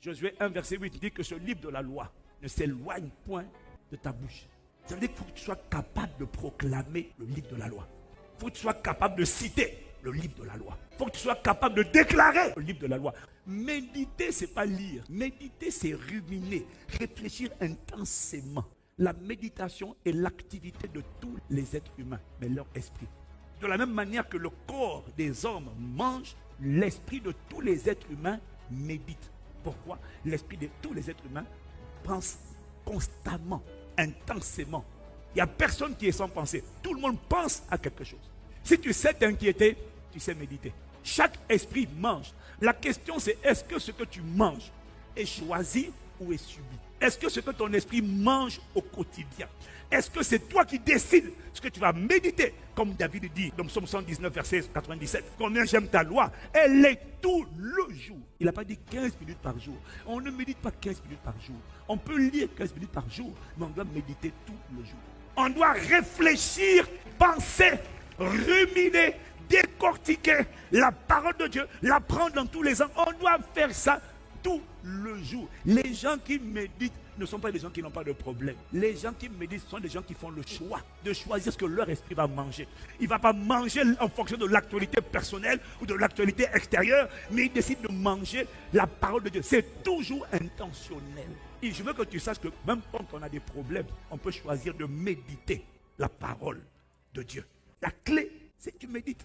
Josué 1, verset 8 dit que ce livre de la loi ne s'éloigne point de ta bouche. Ça veut dire qu'il faut que tu sois capable de proclamer le livre de la loi. Il faut que tu sois capable de citer le livre de la loi. Il faut que tu sois capable de déclarer le livre de la loi. Méditer, ce n'est pas lire. Méditer, c'est ruminer, réfléchir intensément. La méditation est l'activité de tous les êtres humains, mais leur esprit. De la même manière que le corps des hommes mange, l'esprit de tous les êtres humains médite. Pourquoi? L'esprit de tous les êtres humains pense constamment, intensément. Il n'y a personne qui est sans penser. Tout le monde pense à quelque chose. Si tu sais t'inquiéter, tu sais méditer. Chaque esprit mange. La question c'est, est-ce que ce que tu manges est choisi ou est subi? Est-ce que ce que ton esprit mange au quotidien? Est-ce que c'est toi qui décides ce que tu vas méditer? Comme David dit dans Psaume 119, verset 97. Combien j'aime ta loi, elle est tout le jour. Il n'a pas dit 15 minutes par jour. On ne médite pas 15 minutes par jour. On peut lire 15 minutes par jour, mais on doit méditer tout le jour. On doit réfléchir, penser, ruminer, décortiquer la parole de Dieu, la prendre dans tous les ans. On doit faire ça tout le jour. Les gens qui méditent ne sont pas des gens qui n'ont pas de problème. Les gens qui méditent sont des gens qui font le choix de choisir ce que leur esprit va manger. Il ne va pas manger en fonction de l'actualité personnelle ou de l'actualité extérieure, mais il décide de manger la parole de Dieu. C'est toujours intentionnel. Et je veux que tu saches que même quand on a des problèmes, on peut choisir de méditer la parole de Dieu. La clé, c'est que tu médites.